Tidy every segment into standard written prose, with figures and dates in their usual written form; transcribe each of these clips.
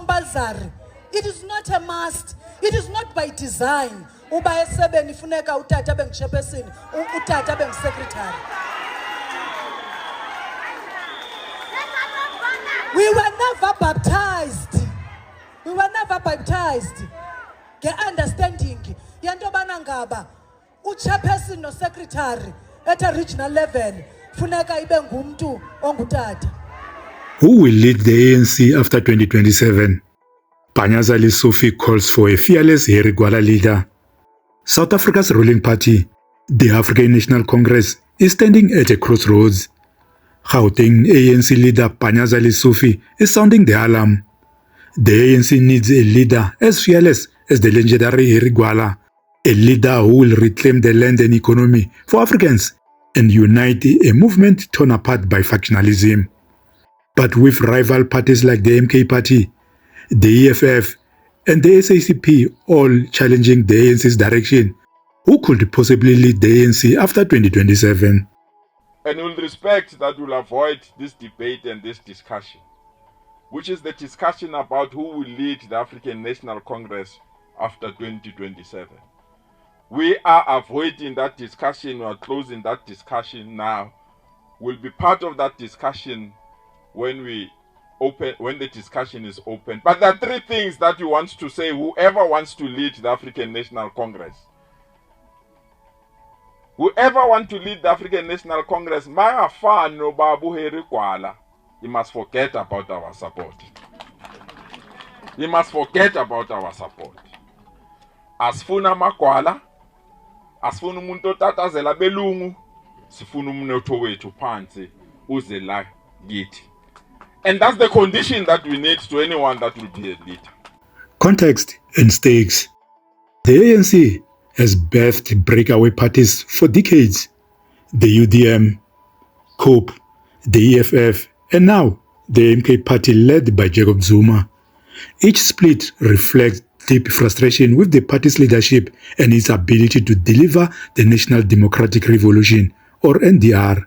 compulsory. It is not a must. It is not by design. Uba esebeni funeka utata abe chairperson, utata abe secretary. We were never baptized. We were never baptized. Get understanding. Yanto banangaba. Chairperson no secretary at a regional level. Funeka ibe ngumntu ongutata. Who will lead the ANC after 2027? Panyaza Lesufi calls for a fearless Harry Gwala leader. South Africa's ruling party, the African National Congress, is standing at a crossroads. Gauteng ANC leader Panyaza Lesufi is sounding the alarm. The ANC needs a leader as fearless as the legendary Harry Gwala, a leader who will reclaim the land and economy for Africans and unite a movement torn apart by factionalism. But with rival parties like the MK Party, the EFF, and the SACP all challenging the ANC's direction, who could possibly lead the ANC after 2027? And with respect that will avoid this debate and this discussion, which is the discussion about who will lead the African National Congress after 2027. We are avoiding that discussion. We are closing that discussion now. We'll be part of that discussion when the discussion is open. But there are three things that you want to say, whoever wants to lead the African National Congress. Whoever wants to lead the African National Congress, my fan no babu Harry Gwala, you must forget about our support. You must forget about our support. Asifuna makwala, asifuna umuntu otatazela belungu, sifuna umnotho wethu phansi uzela kithi. And that's the condition that we need to anyone that will be a leader. Context and stakes. The ANC has birthed breakaway parties for decades. The UDM, COPE, the EFF, and now the MK Party led by Jacob Zuma. Each split reflects deep frustration with the party's leadership and its ability to deliver the National Democratic Revolution, or NDR,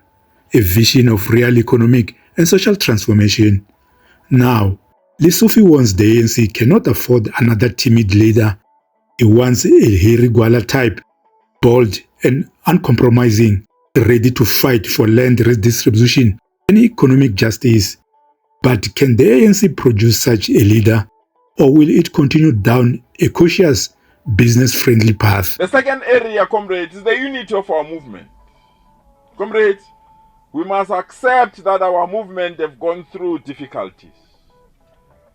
a vision of real economic and social transformation. Now, Lesufi warns the ANC cannot afford another timid leader. He wants a Harry Gwala type, bold and uncompromising, ready to fight for land redistribution and economic justice. But can the ANC produce such a leader, or will it continue down a cautious, business-friendly path? The second area, comrades, is the unity of our movement. Comrades, we must accept that our movement have gone through difficulties.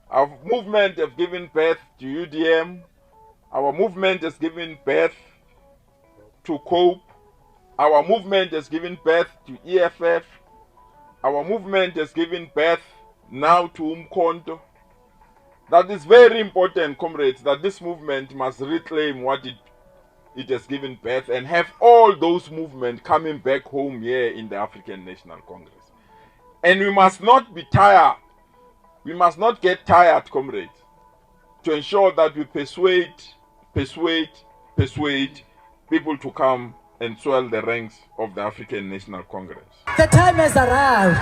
Our movement have given birth to UDM. Our movement has given birth to COPE. Our movement has given birth to EFF. Our movement has given birth now to Umkhonto. That is very important, comrades, that this movement must reclaim what it has given birth and have all those movements coming back home here in the African National Congress. And we must not be tired. We must not get tired, comrades, to ensure that we persuade people to come and swell the ranks of the African National Congress. The time has arrived.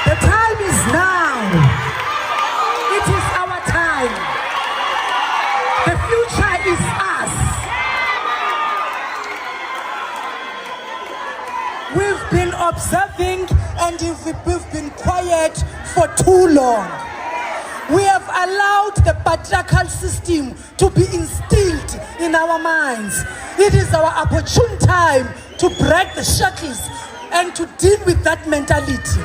The time is now. It is our time. The future is us. We've been observing and we've been quiet for too long. We have allowed the patriarchal system to be instilled in our minds. It is our opportune time to break the shackles and to deal with that mentality.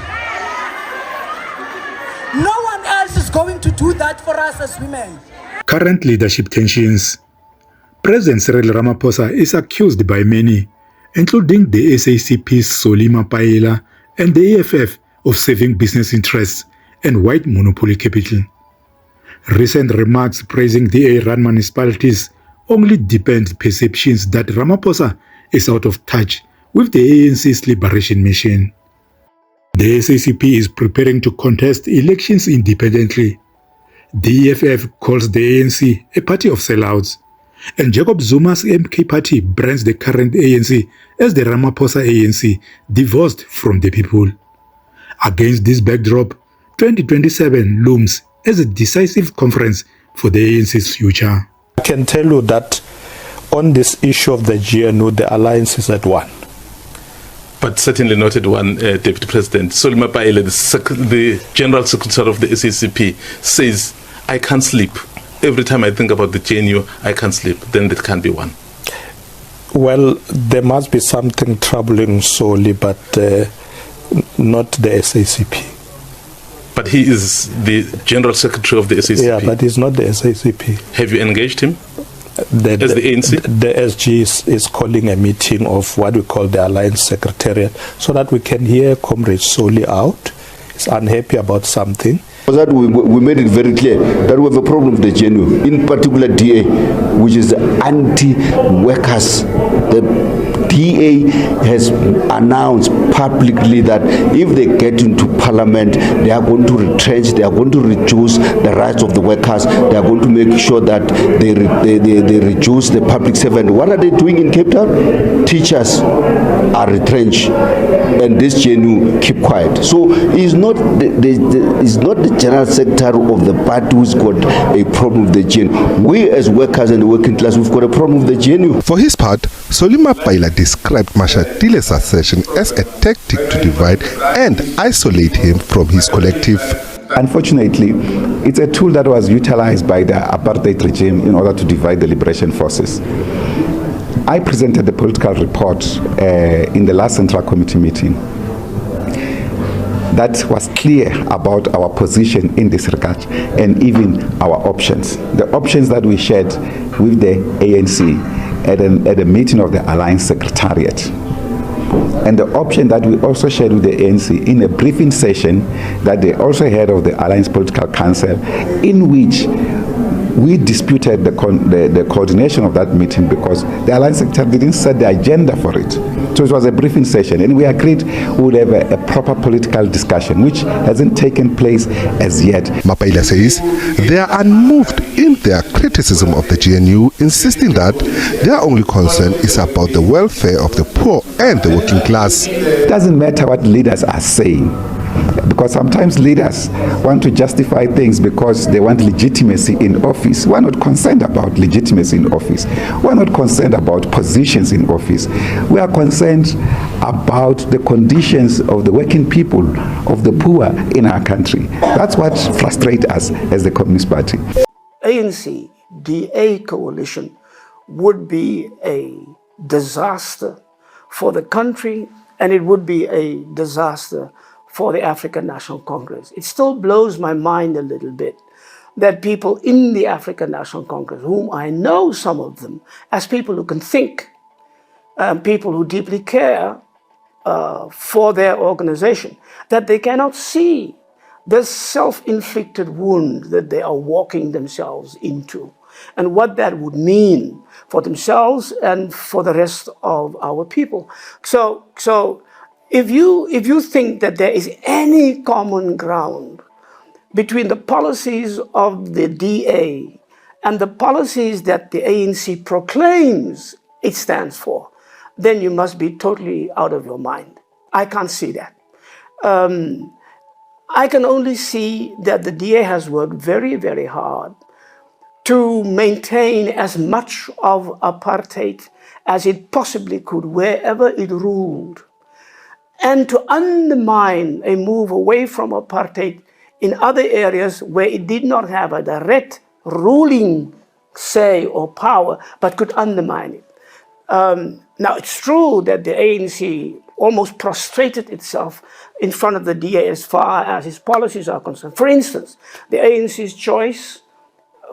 No one else is going to do that for us as women. Current leadership tensions. President Cyril Ramaphosa is accused by many, including the SACP's Solima Paela and the AFF, of serving business interests and white monopoly capital. Recent remarks praising the A-run municipalities only deepened perceptions that Ramaphosa is out of touch with the ANC's liberation mission. The SACP is preparing to contest elections independently. The EFF calls the ANC a party of sellouts, and Jacob Zuma's MK Party brands the current ANC as the Ramaphosa ANC, divorced from the people. Against this backdrop, 2027 looms as a decisive conference for the ANC's future. I can tell you that on this issue of the GNU, the alliance is at one. But certainly not at one, Deputy President. Solly Mapaile, the General Secretary of the SACP, says, I can't sleep. Every time I think about the GNU, I can't sleep. Then there can't be one. Well, there must be something troubling Solly, but not the SACP. But he is the General Secretary of the SACP. Yeah, but he's not the SACP. Have you engaged him? As the ANC? The SG is calling a meeting of what we call the Alliance Secretariat so that we can hear Comrade Solly out. He's unhappy about something. That we made it very clear that we have a problem with the GNU, in particular DA, which is anti-workers. The DA has announced publicly that if they get into parliament, they are going to retrench, they are going to reduce the rights of the workers, they are going to make sure that they reduce the public servant. What are they doing in Cape Town? Teachers are retrenched, and this GNU keep quiet. So it's not the General Secretary of the party who's got a problem with the GNU. We as workers and the working class, we've got a problem with the GNU. For his part, Solly Mapaile described Mashatile's assertion as a tactic to divide and isolate him from his collective. Unfortunately, it's a tool that was utilized by the apartheid regime in order to divide the liberation forces. I presented the political report in the last Central Committee meeting that was clear about our position in this regard and even our options. The options that we shared with the ANC at a meeting of the Alliance Secretariat. And the option that we also shared with the ANC in a briefing session that they also had of the Alliance Political Council, in which we disputed the coordination of that meeting because the Alliance Secretary didn't set the agenda for it. So it was a briefing session, and we agreed we would have a proper political discussion, which hasn't taken place as yet. Mapaile says they are unmoved in their criticism of the GNU, insisting that their only concern is about the welfare of the poor and the working class. It doesn't matter what leaders are saying, because sometimes leaders want to justify things because they want legitimacy in office. We're not concerned about legitimacy in office. We're not concerned about positions in office. We are concerned about the conditions of the working people, of the poor in our country. That's what frustrates us as the Communist Party. ANC, DA coalition would be a disaster for the country, and it would be a disaster for the African National Congress. It still blows my mind a little bit that people in the African National Congress, whom I know some of them as people who can think, people who deeply care for their organization, that they cannot see this self-inflicted wound that they are walking themselves into and what that would mean for themselves and for the rest of our people. So if you think that there is any common ground between the policies of the DA and the policies that the ANC proclaims it stands for, then you must be totally out of your mind. I can't see that. I can only see that the DA has worked very, very hard to maintain as much of apartheid as it possibly could wherever it ruled, and to undermine a move away from apartheid in other areas where it did not have a direct ruling say or power, but could undermine it. Now, it's true that the ANC almost prostrated itself in front of the DA as far as its policies are concerned. For instance, the ANC's choice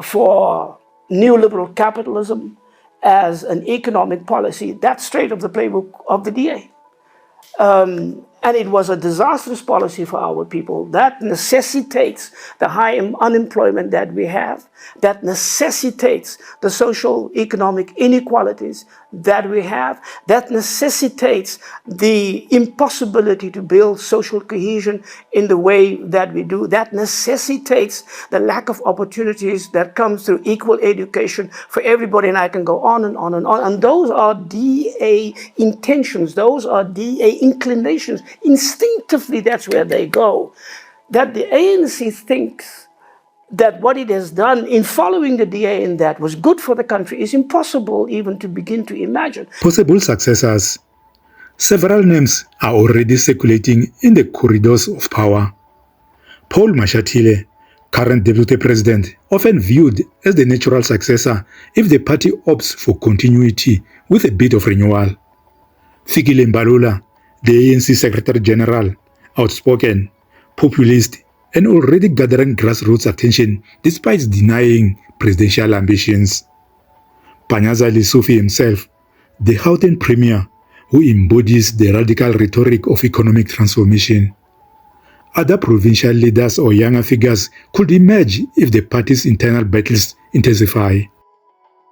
for neoliberal capitalism as an economic policy, that's straight off the playbook of the DA. And it was a disastrous policy for our people. That necessitates the high unemployment that we have. That necessitates the social economic inequalities that we have. That necessitates the impossibility to build social cohesion in the way that we do. That necessitates the lack of opportunities that comes through equal education for everybody, and I can go on and on and on. And those are DA intentions. Those are DA inclinations. Instinctively, that's where they go. that the ANC thinks that what it has done in following the DA in that was good for the country is impossible even to begin to imagine. Possible successors. Several names are already circulating in the corridors of power. Paul Mashatile, current deputy president, often viewed as the natural successor if the party opts for continuity with a bit of renewal. Fikile Mbalula, the ANC secretary general, outspoken, populist, and already gathering grassroots attention despite denying presidential ambitions. Panyaza Lesufi himself, the Gauteng premier, who embodies the radical rhetoric of economic transformation. Other provincial leaders or younger figures could emerge if the party's internal battles intensify.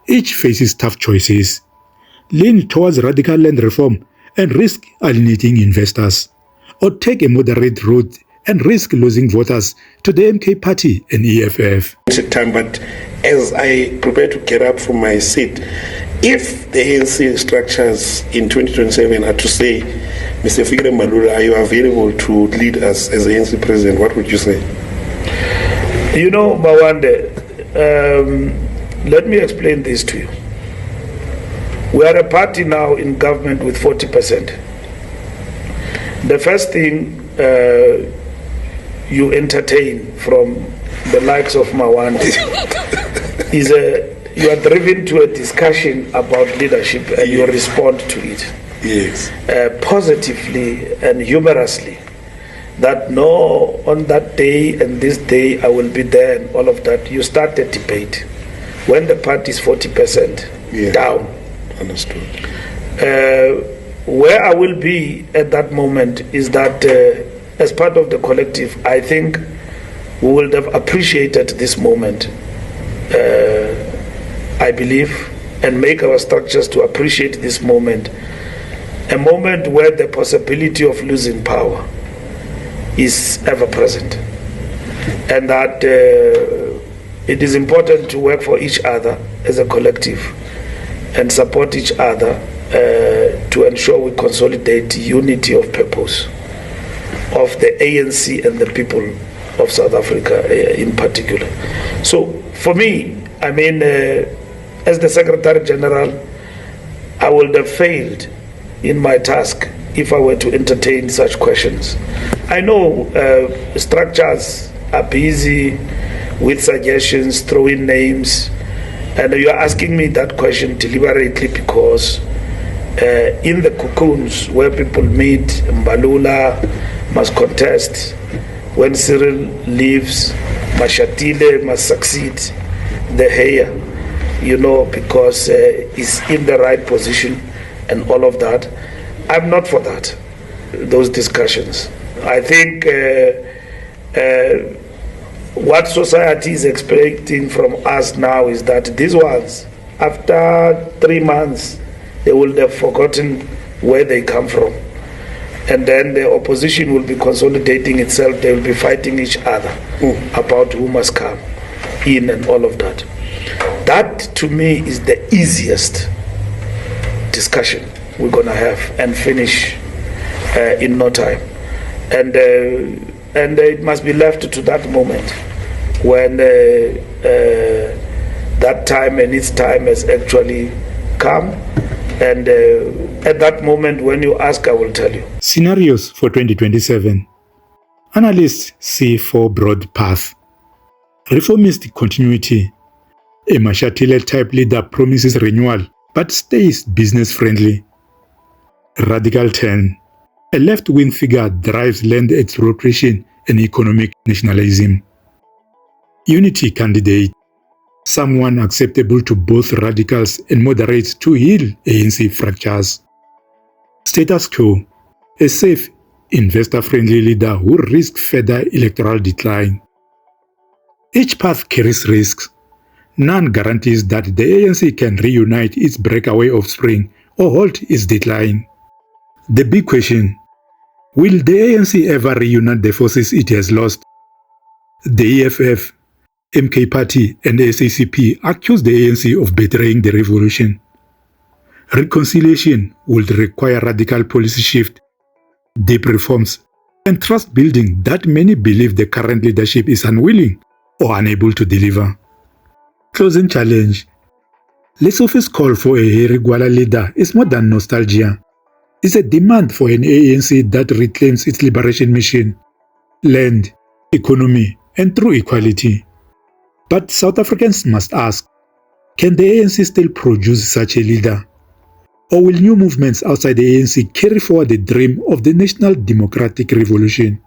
Each faces tough choices: lean towards radical land reform and risk alienating investors, or take a moderate road and risk losing voters to the MK party and EFF. Time, but as I prepare to get up from my seat, if the ANC structures in 2027 are to say, Mr. Fikile Mbalula, are you available to lead us as ANC president, what would you say? You know, Mawande, let me explain this to you. We are a party now in government with 40%. The first thing you entertain from the likes of Mawande is you are driven to a discussion about leadership and you respond to it. Yes. Positively and humorously. That no, on that day and this day I will be there and all of that. You start a debate when the party is 40% down. Understood. Where I will be at that moment is that as part of the collective, I think we would have appreciated this moment, I believe, and make our structures to appreciate this moment, a moment where the possibility of losing power is ever present, and that it is important to work for each other as a collective and support each other to ensure we consolidate unity of purpose of the ANC and the people of South Africa in particular. So for me, I mean, as the Secretary General, I would have failed in my task if I were to entertain such questions. I know structures are busy with suggestions, throwing names, and you are asking me that question deliberately because in the cocoons where people meet, Mbalula must contest. When Cyril leaves, Mashatile must succeed the heir, you know, because he's in the right position and all of that. I'm not for that, those discussions. I think what society is expecting from us now is that these ones, after 3 months, they will have forgotten where they come from. And then the opposition will be consolidating itself. They will be fighting each other about who must come in and all of that. That, to me, is the easiest discussion we're going to have and finish in no time. And it must be left to that moment when that time and its time has actually come. And at that moment, when you ask, I will tell you. Scenarios for 2027. Analysts see 4 broad paths. Reformist continuity. A Mashatile-type leader promises renewal, but stays business-friendly. Radical turn. A left-wing figure drives land expropriation and economic nationalism. Unity candidate. Someone acceptable to both radicals and moderates to heal ANC fractures. Status quo. A safe, investor-friendly leader who risks further electoral decline. Each path carries risks. None guarantees that the ANC can reunite its breakaway offspring or halt its decline. The big question: will the ANC ever reunite the forces it has lost? The EFF, MK Party and SACP accuse the ANC of betraying the revolution. Reconciliation would require radical policy shift, deep reforms, and trust building that many believe the current leadership is unwilling or unable to deliver. Closing challenge. Lesufi's call for a Harry Gwala leader is more than nostalgia. It's a demand for an ANC that reclaims its liberation mission, land, economy, and true equality. But South Africans must ask, can the ANC still produce such a leader? Or will new movements outside the ANC carry forward the dream of the national democratic revolution?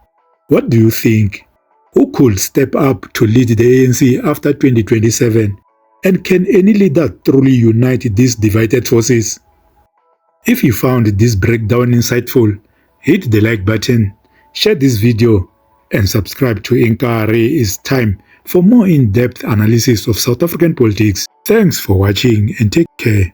What do you think? Who could step up to lead the ANC after 2027? And can any leader truly unite these divided forces? If you found this breakdown insightful, hit the like button, share this video, and subscribe to Inkari Is Time for more in-depth analysis of South African politics. Thanks for watching and take care.